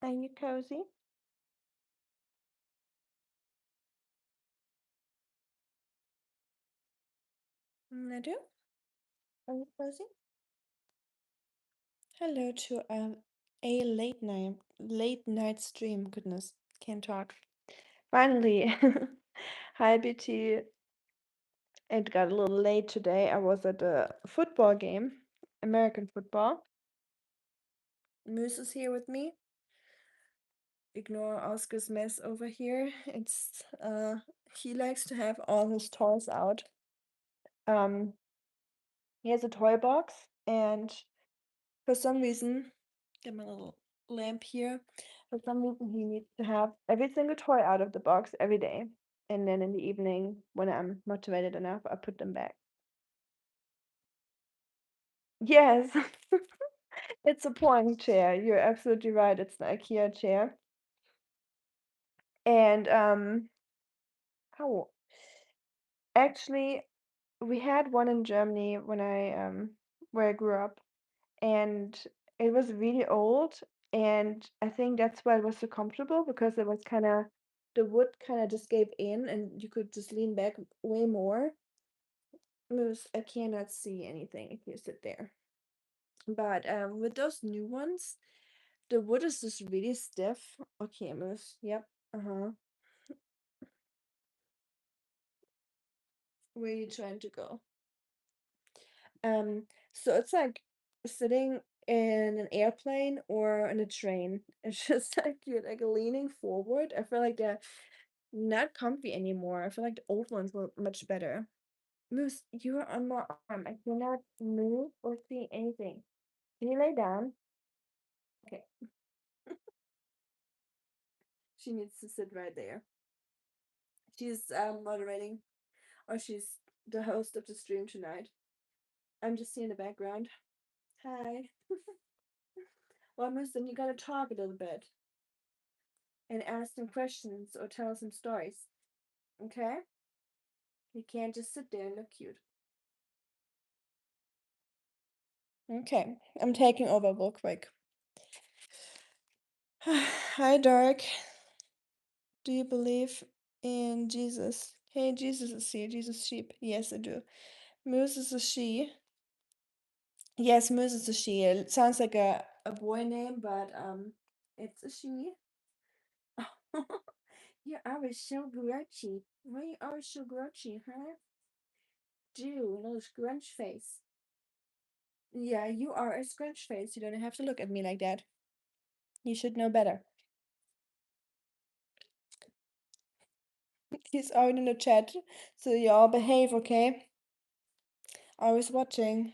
Are you cozy? I do. Are you cozy? Hello to a late night stream. Goodness, can't talk. Finally. Hi BT. It got a little late today. I was at a football game, American football. Moose is here with me. Ignore Oscar's mess over here. It's he likes to have all his toys out. Um he has a toy box and for some reason, get my little lamp here. For some reason, he needs to have every single toy out of the box every day. And then in the evening, when I'm motivated enough, I put them back. Yes, it's a point chair. You're absolutely right. It's an IKEA chair. And oh, actually, we had one in Germany when I where I grew up, and it was really old, and I think that's why it was so comfortable because it was kind of the wood kind of just gave in and you could just lean back way more. I cannot see anything if you sit there. But with those new ones, the wood is just really stiff. Okay, Moose. Yep. Uh-huh. Where are you trying to go? So it's like sitting in an airplane or in a train. It's just like you're like leaning forward. I feel like they're not comfy anymore. I feel like the old ones were much better. Moose, you are on my arm. I cannot move or see anything. Can you lay down? Okay. She needs to sit right there. She's moderating, or she's the host of the stream tonight. I'm just here in the background. Hi. Well, Moose, then you gotta talk a little bit and ask some questions or tell some stories. Okay? You can't just sit there and look cute. Okay, I'm taking over real quick. Hi, Dark. Do you believe in Jesus? Hey, Jesus is here. Jesus sheep. Yes, I do. Moose is a she. Yes, Moose is a she. It sounds like a boy name, but it's a she. You're always so grouchy. Why are you always so grouchy, huh? Do little scrunch face. Yeah, you are a scrunch face. You don't have to look at me like that. You should know better. He's out in the chat, so y'all behave, okay? Always watching.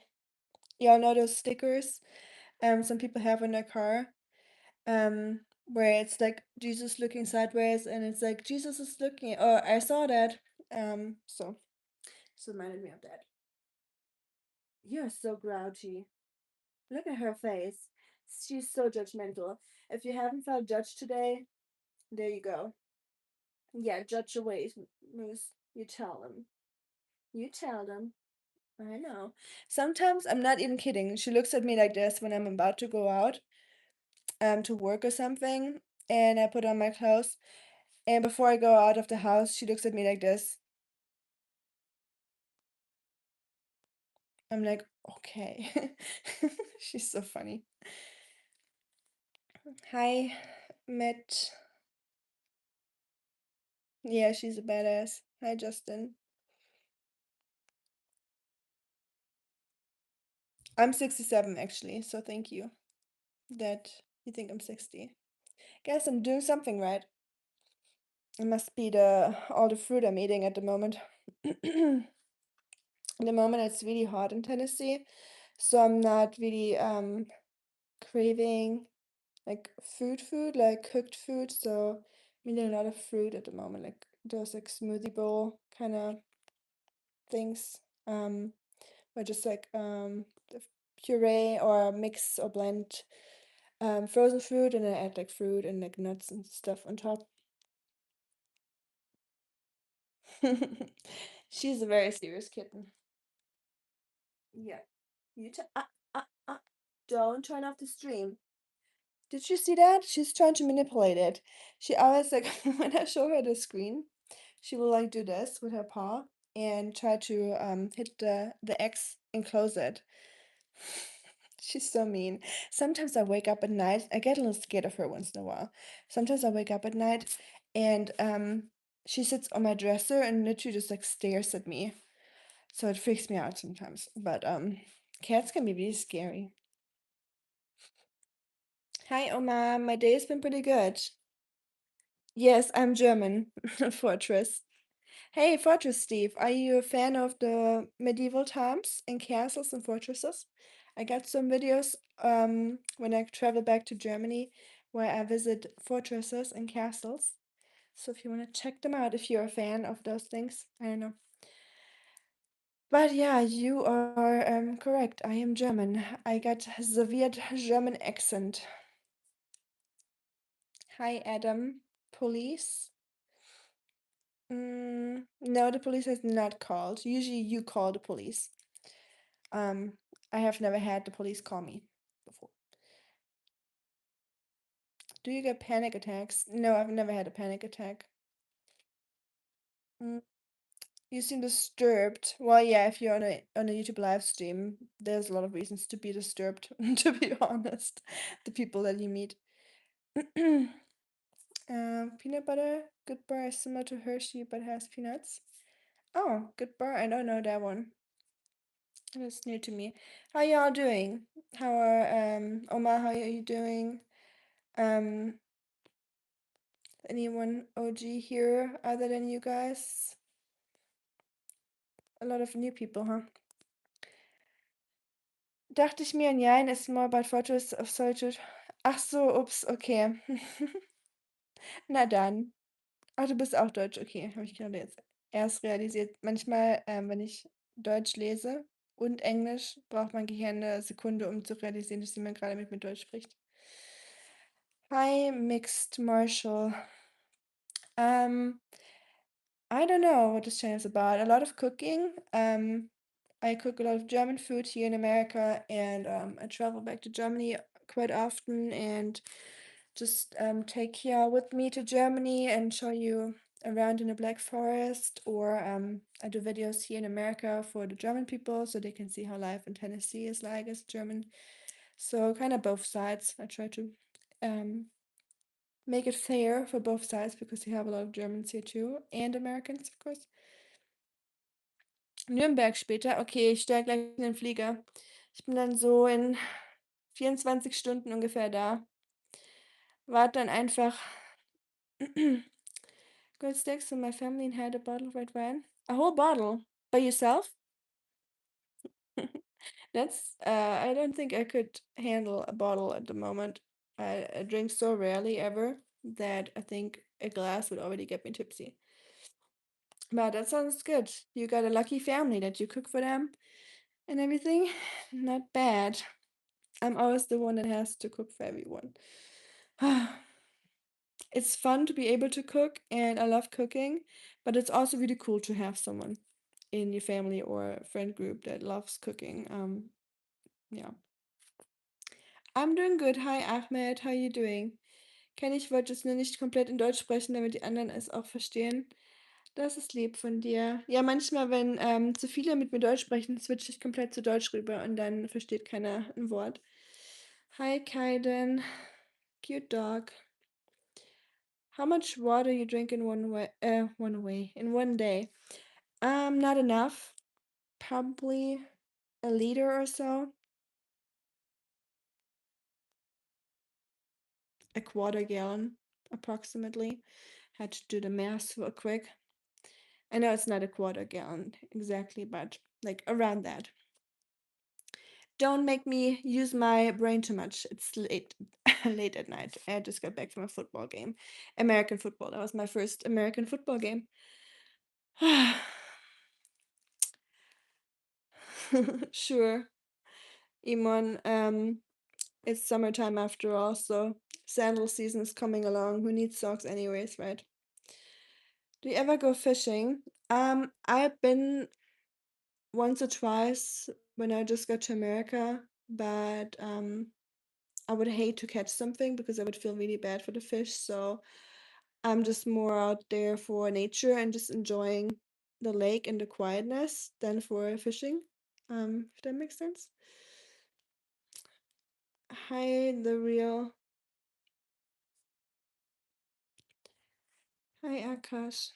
Y'all know those stickers some people have in their car where it's like Jesus looking sideways and it's like Jesus is looking or I saw that. So reminded me of that. You're so grouchy. Look at her face. She's so judgmental. If you haven't felt judged today, there you go. Yeah, judge your ways, Moose. You tell them. You tell them. I know. Sometimes I'm not even kidding. She looks at me like this when I'm about to go out to work or something, and I put on my clothes. And before I go out of the house, she looks at me like this. I'm like, okay. She's so funny. Hi, Matt. Yeah, she's a badass. Hi, Justin. I'm 67 actually, so thank you that you think I'm 60. Guess I'm doing something right. It must be the all the fruit I'm eating at the moment. At the moment it's really hot in Tennessee, so I'm not really craving like food, like cooked food. So I'm eating a lot of fruit at the moment, like those like smoothie bowl kind of things. Or just like the puree or mix or blend frozen fruit and then add like fruit and like nuts and stuff on top. She's a very serious kitten. Yeah. You don't turn off the stream. Did you see that? She's trying to manipulate it. She always like when I show her the screen, she will like do this with her paw and try to hit the X and close it. She's so mean. Sometimes I wake up at night. I get a little scared of her once in a while. Sometimes I wake up at night and she sits on my dresser and literally just like stares at me. So it freaks me out sometimes. But cats can be really scary. Hi Oma, my day has been pretty good. Yes, I'm German. Fortress. Hey, Fortress Steve, are you a fan of the medieval times and castles and fortresses? I got some videos when I travel back to Germany where I visit fortresses and castles. So if you want to check them out, if you're a fan of those things, I don't know. But yeah, you are correct. I am German. I got the weird German accent. Hi, Adam. Police? No, the police has not called. Usually you call the police. Um, I have never had the police call me before. Do you get panic attacks? No, I've never had a panic attack. Mm, you seem disturbed. Well, yeah, if you're on a YouTube live stream, there's a lot of reasons to be disturbed, to be honest. The people that you meet. Peanut butter. Good bar is similar to Hershey but has peanuts. Oh, good bar. I don't know that one. That's new to me. How y'all doing? How are Oma, how are you doing? Um Anyone OG here other than you guys? A lot of new people, huh? Dachte ich mir, ein Jein ist more about photos of solitude. Ach so, ups, okay. Na dann. Ach, du bist auch Deutsch, okay. Habe ich gerade jetzt erst realisiert. Manchmal, wenn ich Deutsch lese und Englisch, braucht mein Gehirn eine Sekunde, um zu realisieren, dass jemand gerade mit mir Deutsch spricht. Hi, Mixed Marshall. Um, I don't know what this channel is about. A lot of cooking. I cook a lot of German food here in America, and I travel back to Germany quite often and just take you with me to Germany and show you around in the Black Forest, or I do videos here in America for the German people so they can see how life in Tennessee is like as German. So kind of both sides. I try to um, make it fair for both sides because you have a lot of Germans here too and Americans, of course. Nürnberg später. Okay, ich steige gleich in den Flieger. Ich bin dann so in 24 Stunden ungefähr da. Warte dann einfach. Good sticks to my family and had a bottle of red wine. A whole bottle by yourself? That's I don't think I could handle a bottle at the moment. I drink so rarely ever that I think a glass would already get me tipsy. But that sounds good. You got a lucky family that you cook for them and everything. Not bad. I'm always the one that has to cook for everyone. It's fun to be able to cook, and I love cooking, but it's also really cool to have someone in your family or a friend group that loves cooking. Yeah. I'm doing good. Hi Ahmed, how you doing? Kenn ich, wollte es nur nicht komplett in Deutsch sprechen, damit die anderen es auch verstehen. Das ist lieb von dir. Ja, manchmal, wenn zu viele mit mir Deutsch sprechen, switche ich komplett zu Deutsch rüber und dann versteht keiner ein Wort. Hi Kaiden, cute dog. How much water you drink in in one day? Not enough. Probably a liter or so. A quarter gallon, approximately. Had to do the math real quick. I know it's not a quarter gallon exactly, but like around that. Don't make me use my brain too much. It's late, late at night. I just got back from a football game, American football. That was my first American football game. Sure, Imon. It's summertime after all, so sandal season is coming along. Who needs socks anyways, right? Do you ever go fishing? I've been once or twice when I just got to America, but I would hate to catch something because I would feel really bad for the fish. So I'm just more out there for nature and just enjoying the lake and the quietness than for fishing. If that makes sense. Hi, the real. Hi, Akash.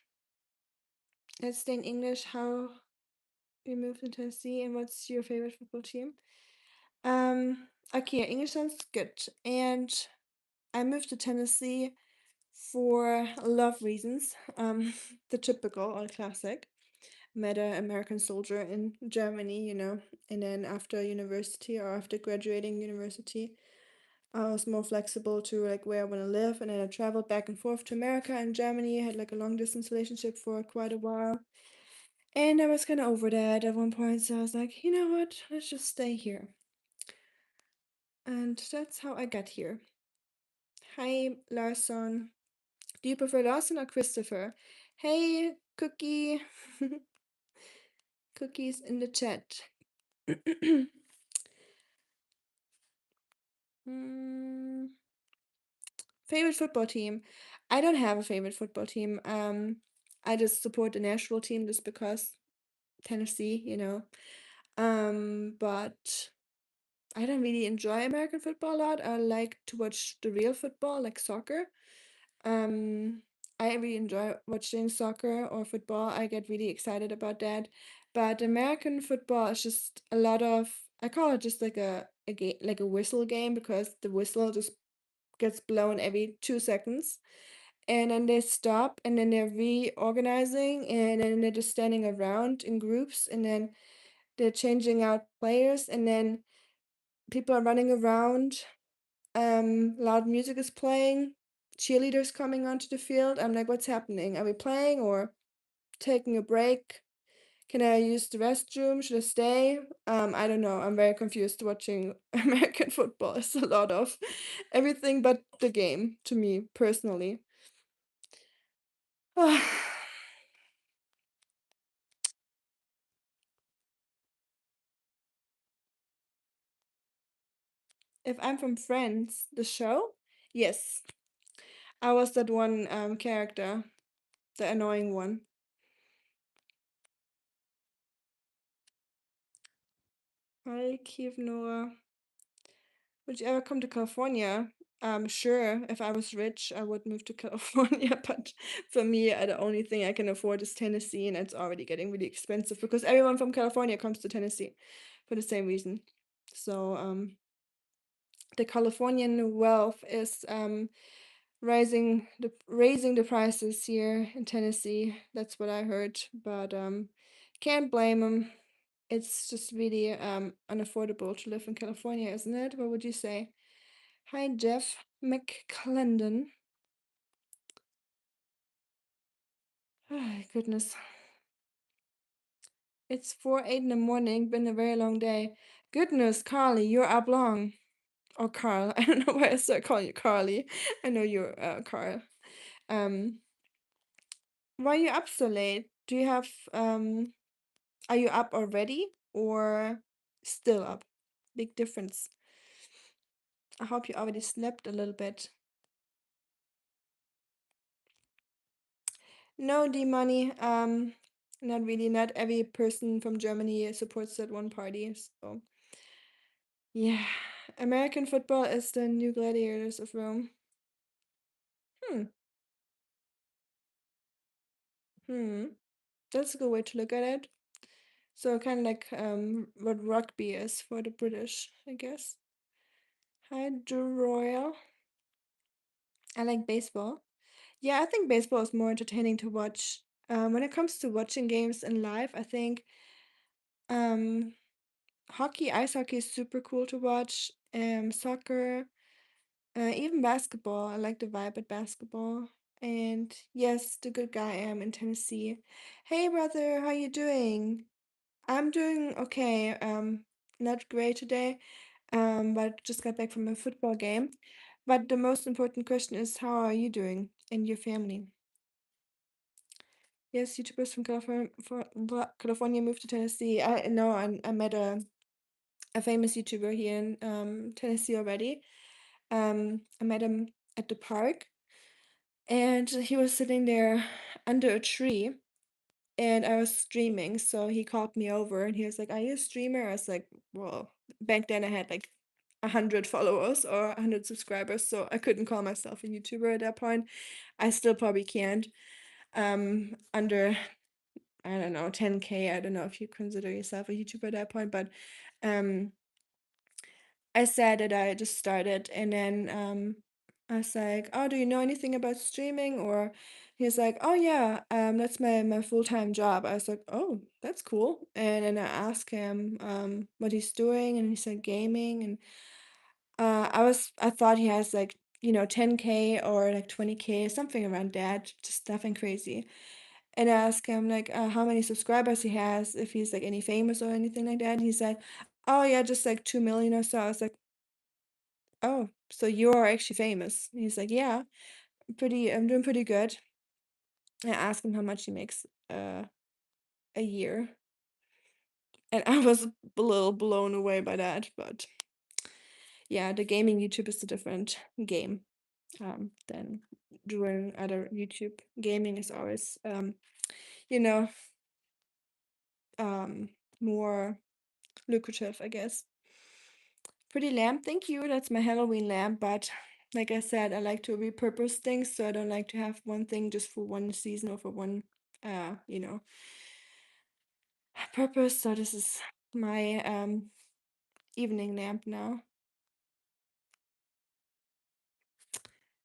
Let's stay in English. How you moved to Tennessee and what's your favorite football team? Okay, English sounds good. And I moved to Tennessee for love reasons. The typical or classic. Met an American soldier in Germany, and then after university or after graduating university, I was more flexible to like where I want to live, and then I traveled back and forth to America and Germany. I had like a long distance relationship for quite a while, and I was kind of over that at one point. So I was like, you know what, let's just stay here, and that's how I got here. Hi, Larson. Do you prefer Larson or Christopher? Hey, Cookie. Cookies in the chat. Mm, favorite football team. I don't have a favorite football team. I just support the national team just because Tennessee. But I don't really enjoy American football a lot. I like to watch the real football, like soccer. Um, I really enjoy watching soccer or football. I get really excited about that. But American football is just a lot of, I call it just like a game, like a whistle game, because the whistle just gets blown every 2 seconds. And then they stop and then they're reorganizing and then they're just standing around in groups and then they're changing out players and then people are running around. Loud music is playing, cheerleaders coming onto the field. I'm like, what's happening? Are we playing or taking a break? Can I use the restroom? Should I stay? I don't know. I'm very confused watching American football. It's a lot of everything but the game to me personally. If I'm from Friends, the show, yes, I was that one character, the annoying one. Hi, Kiev Noah. Would you ever come to California? Sure. If I was rich, I would move to California. But for me, the only thing I can afford is Tennessee, and it's already getting really expensive because everyone from California comes to Tennessee for the same reason. So, the Californian wealth is raising the prices here in Tennessee. That's what I heard, but can't blame them. It's just really unaffordable to live in California, isn't it? What would you say? Hi, Jeff McClendon. Oh, goodness. It's 4:08 in the morning, been a very long day. Goodness, Carly, you're up long. Or Carl. I don't know why I started calling you Carly. I know you're Carl. Um, why are you up so late? Do you have are you up already or still up? Big difference. I hope you already slept a little bit. No, D-Money. Not really. Not every person from Germany supports that one party. So, yeah. American football is the new gladiators of Rome. Hmm. Hmm. That's a good way to look at it. So kind of like what rugby is for the British, I guess. Hi, Drew Royal. I like baseball. Yeah, I think baseball is more entertaining to watch. When it comes to watching games in live, I think um hockey, ice hockey is super cool to watch. Soccer, even basketball. I like the vibe at basketball. And yes, the good guy I am in Tennessee. Hey brother, how you doing? I'm doing okay. Not great today. But just got back from a football game. But the most important question is, how are you doing and your family? Yes, YouTubers from California moved to Tennessee. I know I met a famous YouTuber here in Tennessee already. I met him at the park, and he was sitting there under a tree, and I was streaming, so he called me over and he was like, "Are you a streamer?" I was like, "Well, back then I had like 100 followers or 100 subscribers, so I couldn't call myself a YouTuber at that point. I still probably can't. Under, I don't know, 10K. I don't know if you consider yourself a YouTuber at that point, but um I said that I just started, and then I was like, "Oh, do you know anything about streaming?" Or he's like, "Oh yeah, that's my full-time job." I was like, "Oh, that's cool." And then I asked him what he's doing, and he said gaming, and I thought he has like 10K or like 20K, something around that, just nothing crazy. And I asked him like how many subscribers he has, if he's like any famous or anything like that. And he said, "Oh yeah, just like 2 million or so." I was like, "Oh, so you're actually famous?" And he's like, "Yeah, I'm doing pretty good." I asked him how much he makes a year, and I was a little blown away by that. But yeah, the gaming YouTube is a different game than doing other YouTube. Gaming is always you know, um, more lucrative, I guess. Pretty lamp, thank you. That's my Halloween lamp, but like I said, I like to repurpose things, so I don't like to have one thing just for one season or for one purpose. So this is my evening lamp now.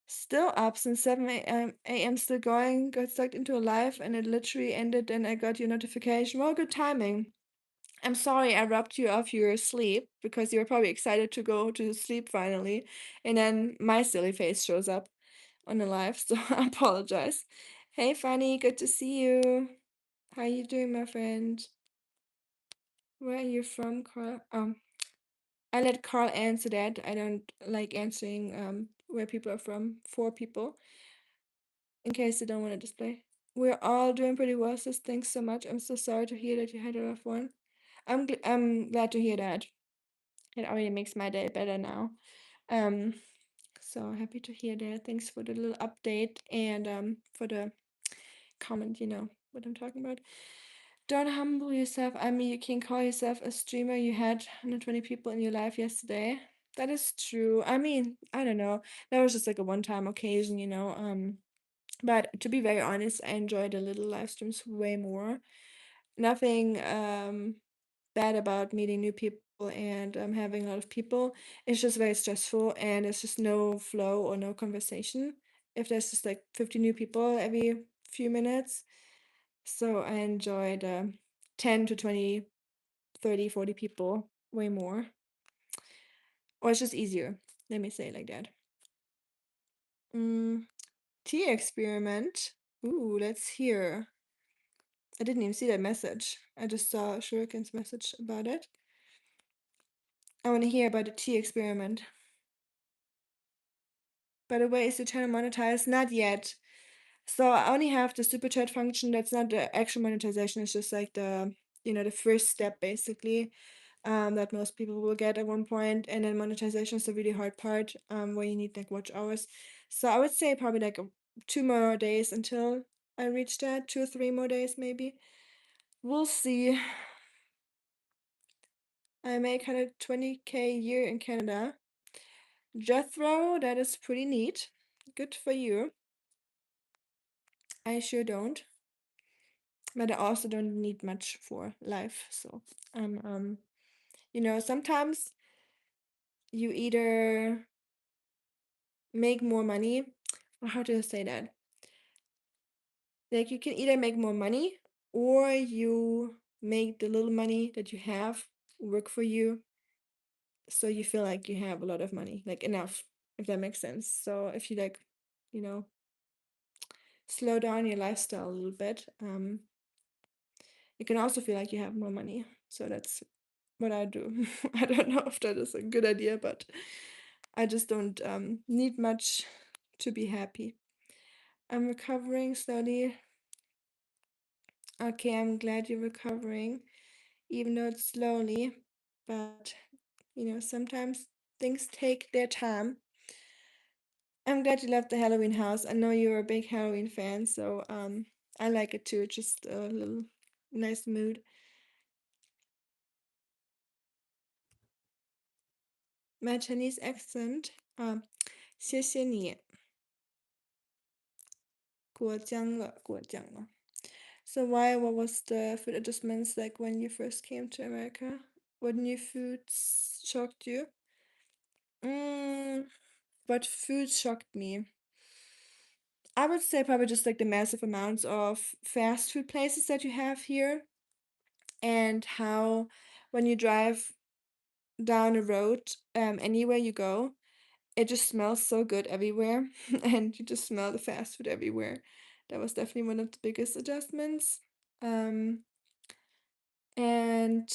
Still up since 7 a.m. Still going, got sucked into a live and it literally ended and I got your notification. Well, good timing. I'm sorry I robbed you of your sleep because you were probably excited to go to sleep finally. And then my silly face shows up on the live, so I apologize. Hey, Fanny, good to see you. How you doing, my friend? Where are you from, Carl? I let Carl answer that. I don't like answering where people are from for people in case they don't want to display. We're all doing pretty well, sis. Thanks so much. I'm so sorry to hear that you had a rough one. I'm glad to hear that. It already makes my day better now. Um, so happy to hear that. Thanks for the little update and for the comment. You know what I'm talking about. Don't humble yourself. I mean, you can call yourself a streamer. You had 120 people in your life yesterday. That is true. I mean, I don't know. That was just like a one-time occasion, you know. But to be very honest, I enjoy the little live streams way more. Nothing bad about meeting new people and having a lot of people. It's just very stressful and it's just no flow or no conversation. If there's just like 50 new people every few minutes. So I enjoy the 10 to 20, 30, 40 people way more. Or it's just easier. Let me say it like that. Mm, tea experiment. Ooh, let's hear. I didn't even see that message. I just saw Shuriken's message about it. I want to hear about the tea experiment. By the way, is your channel monetized? Not yet. So I only have the super chat function. That's not the actual monetization. It's just like the first step basically. That most people will get at one point, and then monetization is the really hard part, where you need like watch hours. So I would say probably like 2 more days until I reach that, 2 or 3 more days maybe. We'll see. I make 120K a year in Canada. Jethro, that is pretty neat. Good for you. I sure don't. But I also don't need much for life. So sometimes you either make more money, or how do I say that? Like you can either make more money or you make the little money that you have work for you so you feel like you have a lot of money, like enough, if that makes sense. So if you like, you know, slow down your lifestyle a little bit, you can also feel like you have more money. So that's what I do. I don't know if that is a good idea, but I just don't need much to be happy. I'm recovering slowly. Okay, I'm glad you're recovering, even though it's slowly. But sometimes things take their time. I'm glad you love the Halloween house. I know you're a big Halloween fan, so I like it too. Just a little nice mood. My Chinese accent, 谢谢你，过奖了，过奖了. So why? What was the food adjustments like when you first came to America? What new foods shocked you? Mm, what food shocked me? I would say probably just like the massive amounts of fast food places that you have here, and how when you drive down a road, anywhere you go, it just smells so good everywhere, and you just smell the fast food everywhere. That was definitely one of the biggest adjustments. Um, and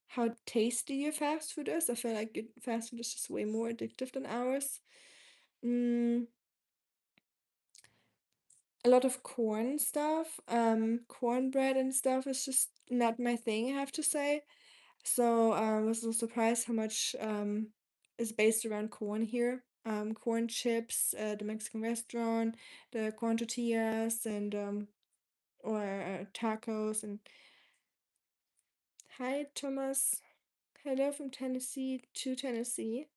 how tasty your fast food is. I feel like your fast food is just way more addictive than ours. Mm, a lot of corn stuff. Cornbread and stuff is just not my thing, I have to say. So I was so surprised how much is based around corn here. Corn chips, the Mexican restaurant, the corn tortillas, and or tacos. And hi, Thomas. Hello from Tennessee to Tennessee.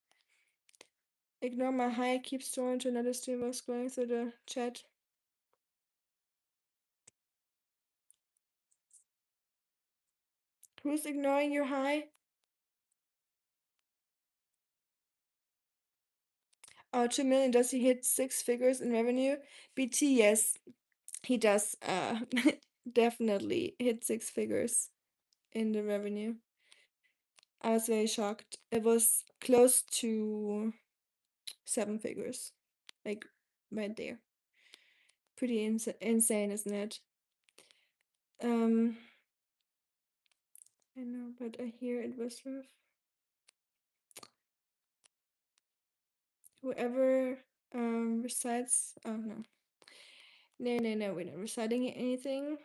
Ignore my hi. Keep scrolling to another streamer scrolling through the chat. Who's ignoring your hi? Oh, 2 million. Does he hit 6 figures in revenue? BT, yes, he does. Definitely hit 6 figures in the revenue. I was very shocked. It was close to 7 figures, like right there. Pretty insane, isn't it? Um, I know, but I hear it was rough. Whoever recites. Oh no, no, we're not reciting anything.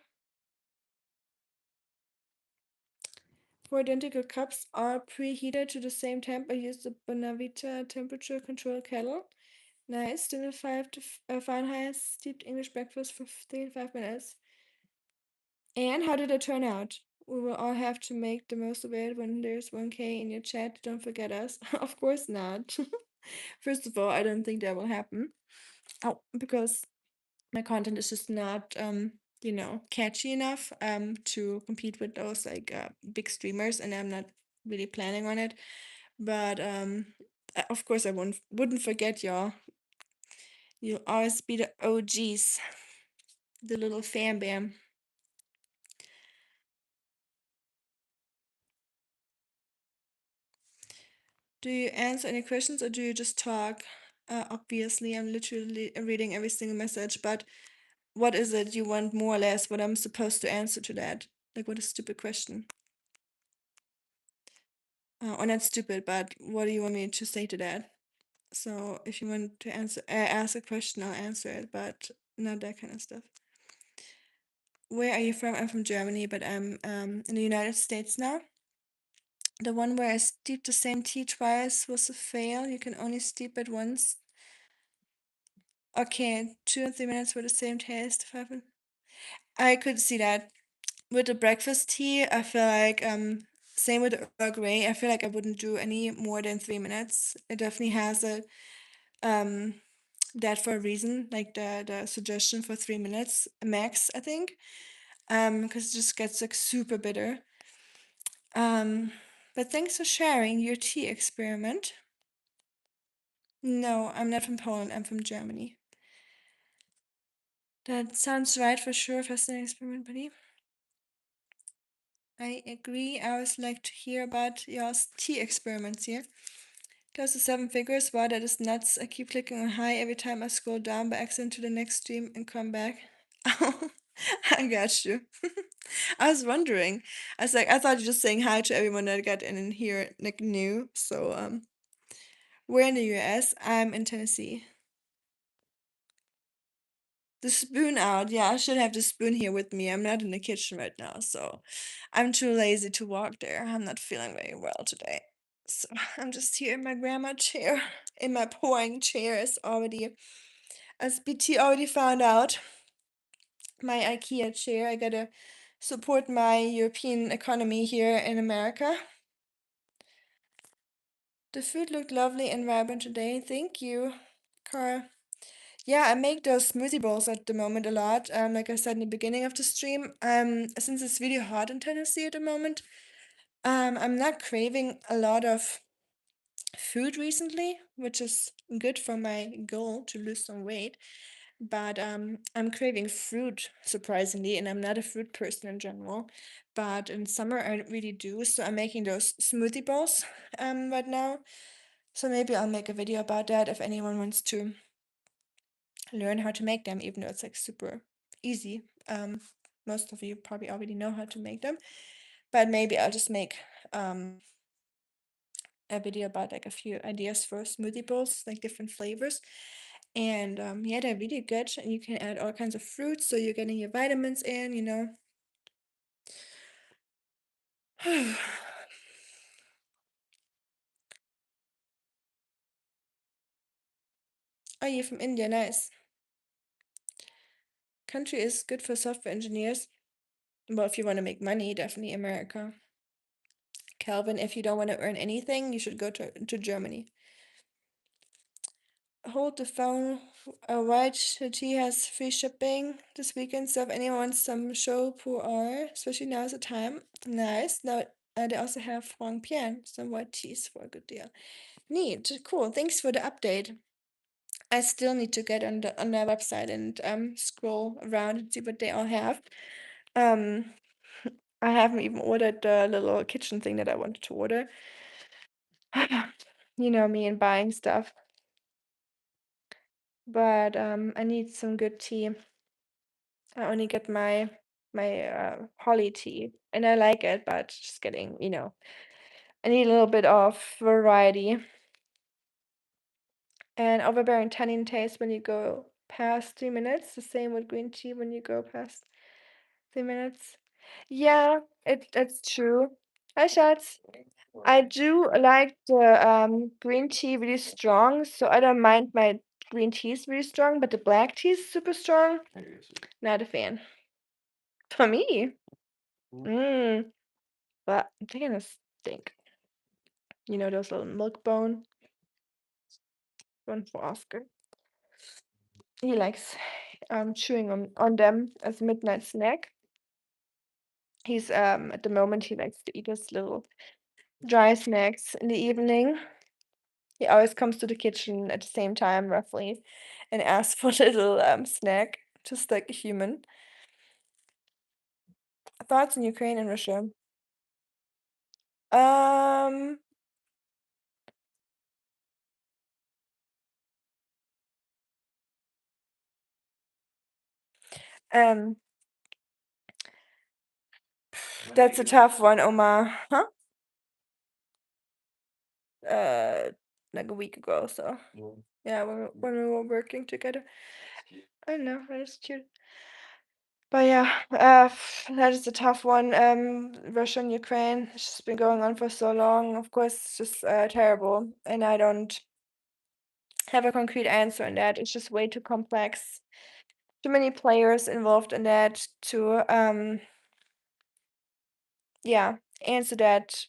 For identical cups are preheated to the same temp. I use the Bonavita temperature control kettle. Nice. Dinner 5 to Fahrenheit steeped English breakfast for 35 minutes. And how did it turn out? We will all have to make the most of it when there's 1K in your chat. Don't forget us. Of course not. First of all, I don't think that will happen. Oh, because my content is just not catchy enough to compete with those like big streamers, and I'm not really planning on it. But of course I wouldn't forget y'all. You'll always be the OGs, the little fam bam. Do you answer any questions or do you just talk? Obviously, I'm literally reading every single message, but what is it you want more or less? What I'm supposed to answer to that? Like, what a stupid question. Or not stupid, but what do you want me to say to that? So if you want to ask a question, I'll answer it, but not that kind of stuff. Where are you from? I'm from Germany, but I'm in the United States now. The one where I steeped the same tea twice was a fail. You can only steep it once. Okay, 2 and 3 minutes for the same taste. I could see that. With the breakfast tea, I feel like same with the Earl Grey. I feel like I wouldn't do any more than 3 minutes. It definitely has a um that for a reason, like the suggestion for 3 minutes max, I think. Because it just gets like super bitter. Um, but thanks for sharing your tea experiment. No, I'm not from Poland. I'm from Germany. That sounds right for sure. Fascinating experiment, buddy. I agree. I always like to hear about your tea experiments here. Close to 7 figures. Wow, that is nuts. I keep clicking on high every time I scroll down by accident to the next stream and come back. Oh, I got you. I was wondering. I was like, I thought you were just saying hi to everyone that got in here like new. So we're in the US. I'm in Tennessee. The spoon out. Yeah, I should have the spoon here with me. I'm not in the kitchen right now, so I'm too lazy to walk there. I'm not feeling very well today. So I'm just here in my grandma chair, in my pouring chair, as BT already found out, my IKEA chair. I gotta support my European economy here in America. The food looked lovely and vibrant today. Thank you, Carl. Yeah, I make those smoothie bowls at the moment a lot. Like I said in the beginning of the stream, since it's really hot in Tennessee at the moment, I'm not craving a lot of food recently, which is good for my goal to lose some weight. But I'm craving fruit surprisingly, and I'm not a fruit person in general. But in summer, I really do. So I'm making those smoothie bowls right now. So maybe I'll make a video about that if anyone wants to learn how to make them, even though it's like super easy. Most of you probably already know how to make them, but maybe I'll just make a video about like a few ideas for smoothie bowls, like different flavors. And yeah, they're really good, and you can add all kinds of fruits, so you're getting your vitamins in, you know. Oh, you're from India, nice. Country is good for software engineers. Well, if you want to make money, definitely America. Calvin, if you don't want to earn anything, you should go to Germany. Hold the phone. White tea has free shipping this weekend, so if anyone wants some show pu'er, especially now is the time. Nice. Now they also have Huang Pian, some white teas for a good deal. Neat. Cool. Thanks for the update. I still need to get on their website and scroll around and see what they all have. Um, I haven't even ordered the little kitchen thing that I wanted to order. You know me and buying stuff. But I need some good tea. I only get my holly tea, and I like it, but just getting, I need a little bit of variety. And overbearing tannin taste when you go past 3 minutes. The same with green tea when you go past 3 minutes. Yeah, it's true. Hi, Schatz. I do like the green tea really strong, so I don't mind my green tea is really strong, but the black tea is super strong. Not a fan. For me. Mm, but I'm taking a stink. You know those little milk bone? One for Oscar. He likes chewing on them as a midnight snack. He's at the moment he likes to eat his little dry snacks in the evening. He always comes to the kitchen at the same time, roughly, and asks for a little snack, just like a human. Thoughts on Ukraine and Russia? Um, um, that's a tough one, Omar. Huh? Uh, like a week ago, so yeah, when we were working together. I don't know, that is cute. But yeah, that is a tough one. Russia and Ukraine, it's just been going on for so long. Of course, it's just terrible, and I don't have a concrete answer on that. It's just way too complex. Too many players involved in that to yeah, answer that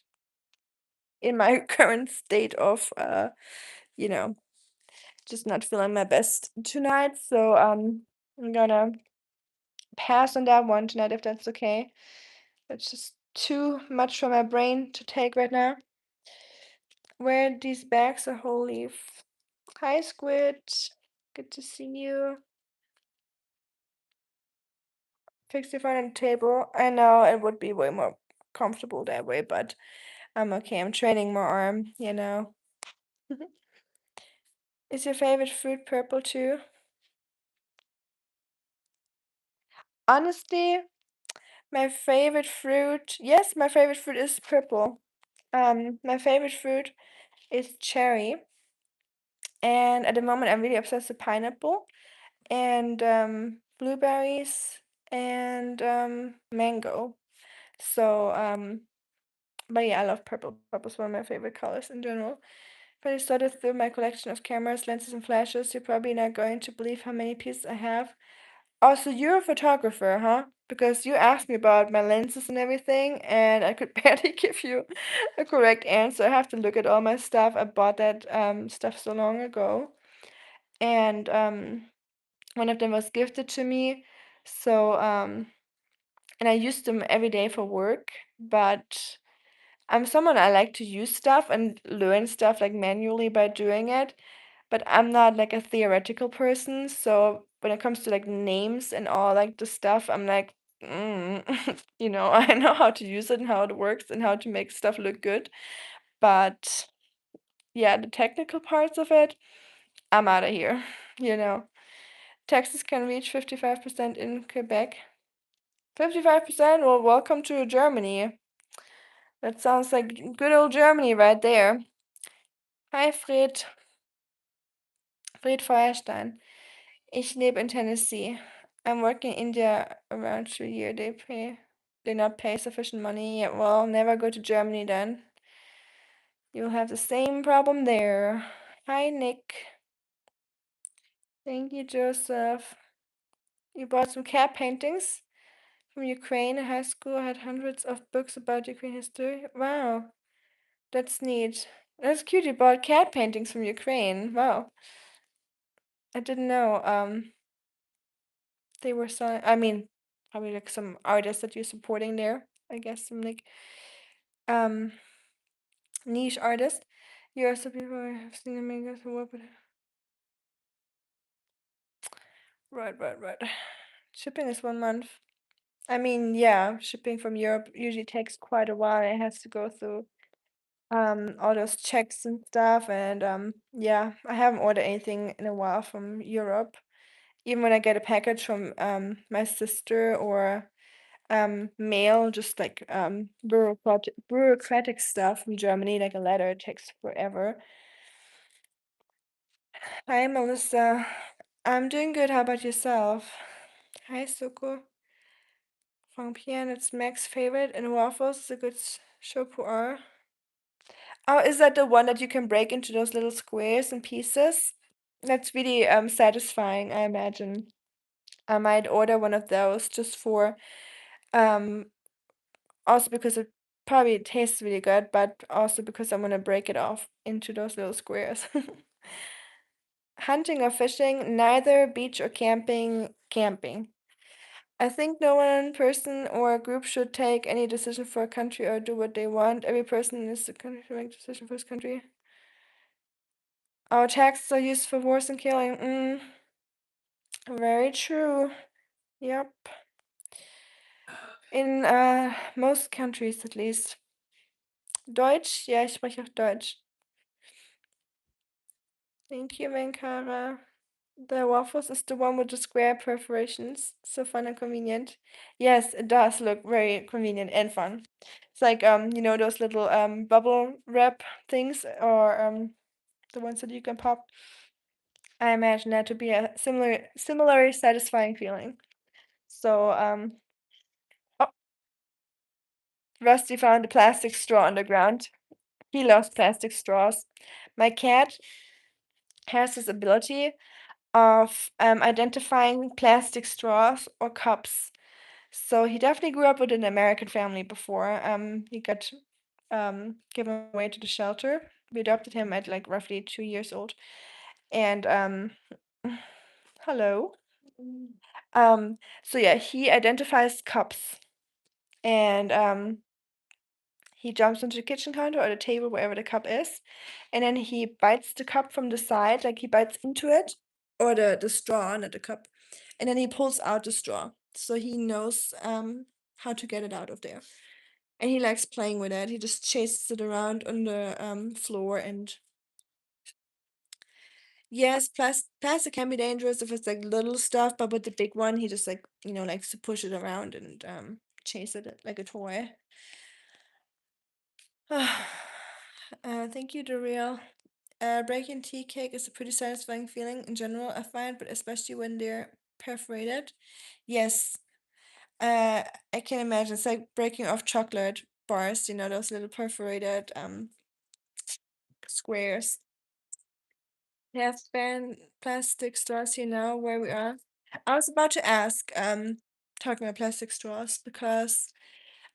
in my current state of you know, just not feeling my best tonight. So I'm gonna pass on that one tonight if that's okay. It's just too much for my brain to take right now. Where these bags are whole leaf. Hi Squid. Good to see you. Fix your phone on the table. I know it would be way more comfortable that way, but I'm okay. I'm training my arm, you know. Is your favorite fruit purple too? Honestly, my favorite fruit, yes, my favorite fruit is purple. My favorite fruit is cherry, and at the moment I'm really obsessed with pineapple and blueberries and mango. So But yeah, I love purple. Purple's one of my favorite colors in general. When I started through my collection of cameras, lenses, and flashes, you're probably not going to believe how many pieces I have. Also, you're a photographer, huh? Because you asked me about my lenses and everything, and I could barely give you a correct answer. I have to look at all my stuff. I bought that stuff so long ago, and one of them was gifted to me. So and I use them every day for work, but I'm someone I like to use stuff and learn stuff like manually by doing it, but I'm not like a theoretical person. So when it comes to like names and all like the stuff, I'm like, I know how to use it and how it works and how to make stuff look good. But yeah, the technical parts of it, I'm out of here. You know, taxes can reach 55% in Quebec. 55%? Well, welcome to Germany. That sounds like good old Germany right there. Hi, Fred. Fred Feuerstein. Ich lebe in Tennessee. I'm working in India around 2 years. They not pay sufficient money. Yeah, well, never go to Germany then. You'll have the same problem there. Hi, Nick. Thank you, Joseph. You bought some cat paintings from Ukraine. In high school, I had hundreds of books about Ukraine history. Wow, that's neat. That's cute. You bought cat paintings from Ukraine. Wow, I didn't know. They were selling. I mean, probably like some artists that you're supporting there. I guess some like um niche artist. You are some people I have seen them make us work with. Right. Shipping is 1 month. I mean, yeah, shipping from Europe usually takes quite a while. It has to go through all those checks and stuff, and yeah, I haven't ordered anything in a while from Europe. Even when I get a package from my sister or mail, just like bureaucratic stuff from Germany, like a letter, it takes forever. Hi, Melissa. I'm doing good. How about yourself? Hi, Suko. From Pian, it's Mac's favorite, and waffles is a good chocolat. Oh, is that the one that you can break into those little squares and pieces? That's really satisfying, I imagine. I might order one of those just for um also because it probably tastes really good, but also because I'm gonna break it off into those little squares. Hunting or fishing, neither beach or camping, camping. I think no one person or group should take any decision for a country or do what they want. Every person is the country to make decision for his country. Our taxes are used for wars and killing. Very true. Yep. In most countries at least. Deutsch? Ja, ich spreche auch Deutsch. Thank you, Venkara. The waffles is the one with the square perforations. So fun and convenient. Yes, it does look very convenient and fun. It's like those little bubble wrap things or the ones that you can pop. I imagine that to be a similarly satisfying feeling. So oh, Rusty found a plastic straw on the ground. He loves plastic straws. My cat has this ability of identifying plastic straws or cups. So he definitely grew up with an American family before. He got given away to the shelter. We adopted him at like roughly 2 years old. And hello. So yeah, he identifies cups and he jumps onto the kitchen counter or the table, wherever the cup is, and then he bites the cup from the side, like he bites into it, or the straw, not the cup, and then he pulls out the straw. So he knows how to get it out of there. And he likes playing with it. He just chases it around on the floor and yes, plastic can be dangerous if it's like little stuff, but with the big one, he just like, likes to push it around and chase it like a toy. Thank you, Doriel. Breaking tea cake is a pretty satisfying feeling in general, I find, but especially when they're perforated. Yes, I can imagine. It's like breaking off chocolate bars, those little perforated squares. They have been plastic straws, where we are. I was about to ask, talking about plastic straws, because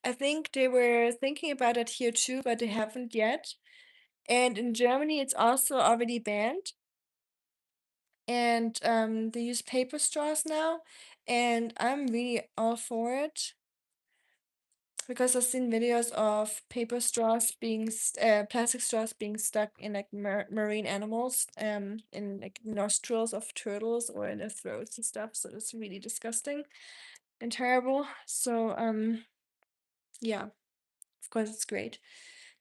I think they were thinking about it here too, but they haven't yet. And in Germany, it's also already banned. And they use paper straws now, and I'm really all for it because I've seen videos of plastic straws being stuck in like marine animals, in like nostrils of turtles or in their throats and stuff. So it's really disgusting and terrible. So yeah, of course it's great.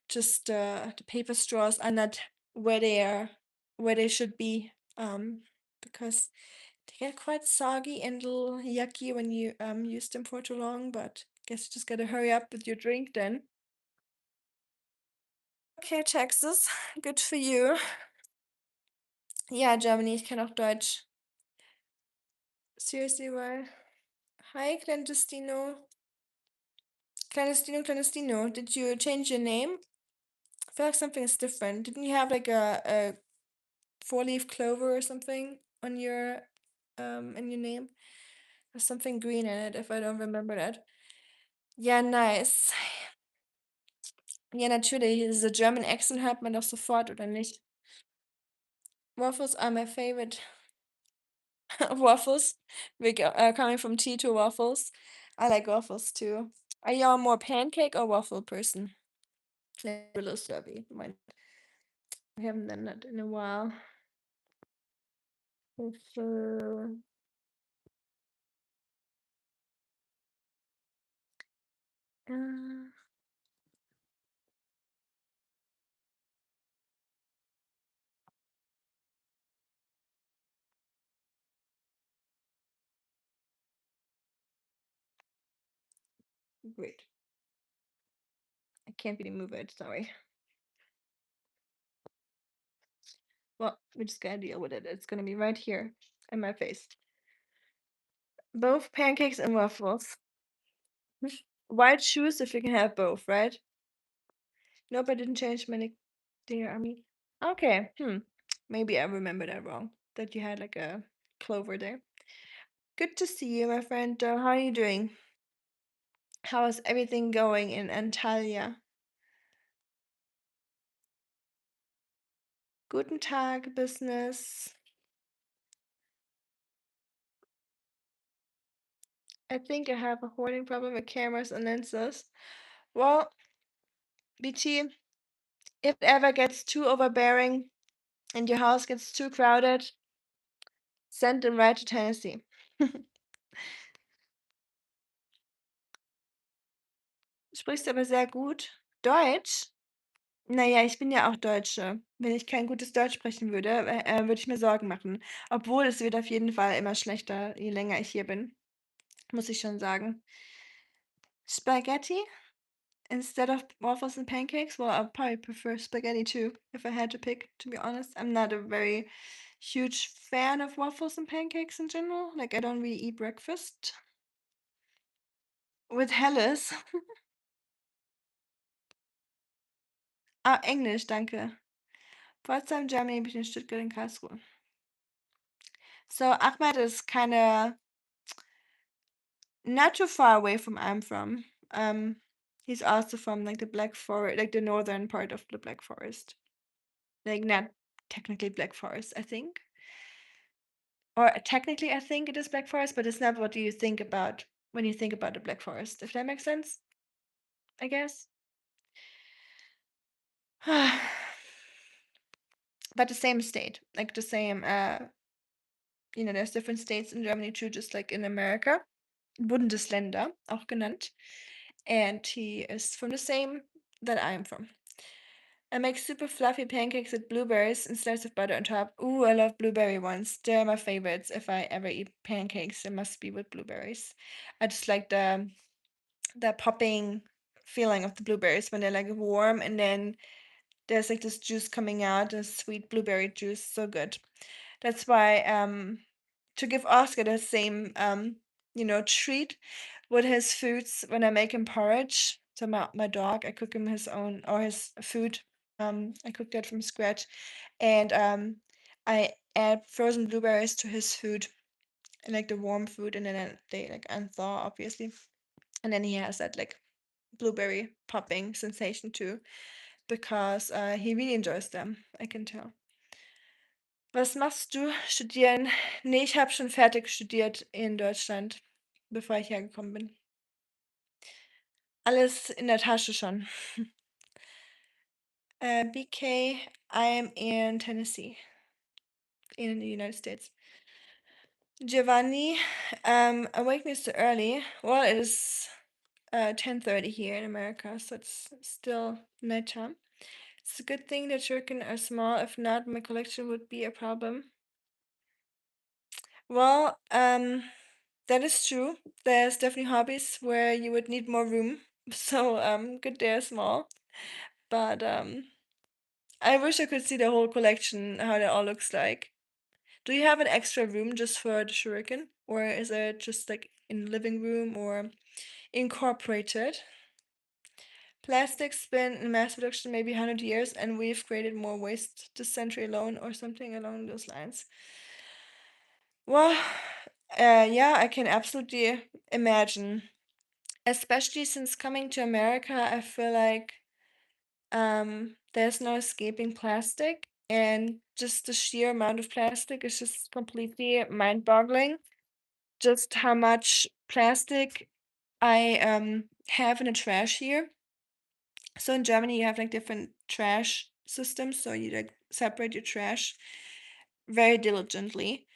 Just the paper straws are not where they are, where they should be, because they get quite soggy and a little yucky when you use them for too long. But guess you just gotta hurry up with your drink then. Okay, Texas, good for you. Ja, Germany, ich kann auch Deutsch. Seriously, why? Hi, Clandestino. Clandestino, did you change your name? I feel like something is different. Didn't you have like a four-leaf clover or something on your in your name? There's something green in it, if I don't remember that. Ja, nice. Ja, natürlich. Diese German Accent hört man doch sofort, oder nicht? Waffles are my favorite. Waffles. Coming from tea to waffles. I like waffles too. Are you a more pancake or waffle person? Little stubby. We haven't done that in a while. Waffle. Uh, Great. I can't really move it, sorry. Well, we just gotta deal with it. It's gonna be right here in my face. Both pancakes and waffles. Why choose if you can have both, right? Nope, I didn't change my nick, dear Army. Okay, maybe I remember that wrong. That you had like a clover there. Good to see you, my friend. How are you doing? How is everything going in Antalya? Guten Tag, business. I think I have a hoarding problem with cameras and lenses. Well, BT, if it ever gets too overbearing and your house gets too crowded, send them right to Tennessee. Sprichst aber sehr gut Deutsch. Naja, ich bin ja auch Deutsche. Wenn ich kein gutes Deutsch sprechen würde, würde ich mir Sorgen machen. Obwohl es wird auf jeden Fall immer schlechter, je länger ich hier bin, muss ich schon sagen. Spaghetti instead of waffles and pancakes? Well, I'd probably prefer spaghetti too, if I had to pick, to be honest. I'm not a very huge fan of waffles and pancakes in general. Like, I don't really eat breakfast. With Helles. Ah, Englisch, danke. Potsdam, Germany, between Stuttgart and Karlsruhe. So Ahmed is kind of not too far away from I'm from. He's also from like the Black Forest, like the northern part of the Black Forest. Like not technically Black Forest, I think. Or technically, I think it is Black Forest, but it's not what you think about when you think about the Black Forest, if that makes sense, I guess. But the same state, like the same, there's different states in Germany too, just like in America. Bundesländer, auch genannt. And he is from the same that I am from. I make super fluffy pancakes with blueberries and slice of butter on top. Ooh, I love blueberry ones. They're my favorites. If I ever eat pancakes, it must be with blueberries. I just like the popping feeling of the blueberries when they're like warm and then there's like this juice coming out, this sweet blueberry juice. So good. That's why to give Oscar the same treat with his foods when I make him porridge. So my dog, I cook him his own or his food. I cook that from scratch, and I add frozen blueberries to his food, like the warm food, and then they like unthaw obviously, and then he has that like blueberry popping sensation too, because he really enjoys them. I can tell. Was machst du? Studieren? Nee, ich habe schon fertig studiert in Deutschland, bevor ich hergekommen bin. Alles in der Tasche schon. BK, I'm in Tennessee, in the United States. Giovanni, awakening is too early. Well, it is 10:30 here in America, so it's still nighttime. It's a good thing that children are small. If not, my collection would be a problem. Well, that is true. There's definitely hobbies where you would need more room. So, good they're small. But I wish I could see the whole collection, how that all looks like. Do you have an extra room just for the shuriken? Or is it just like in the living room or incorporated? Plastic's been in mass production maybe 100 years and we've created more waste this century alone or something along those lines. Well, yeah, I can absolutely imagine. Especially since coming to America, I feel like there's no escaping plastic, and just the sheer amount of plastic is just completely mind-boggling. Just how much plastic I have in the trash here. So in Germany, you have like different trash systems, so you like separate your trash very diligently,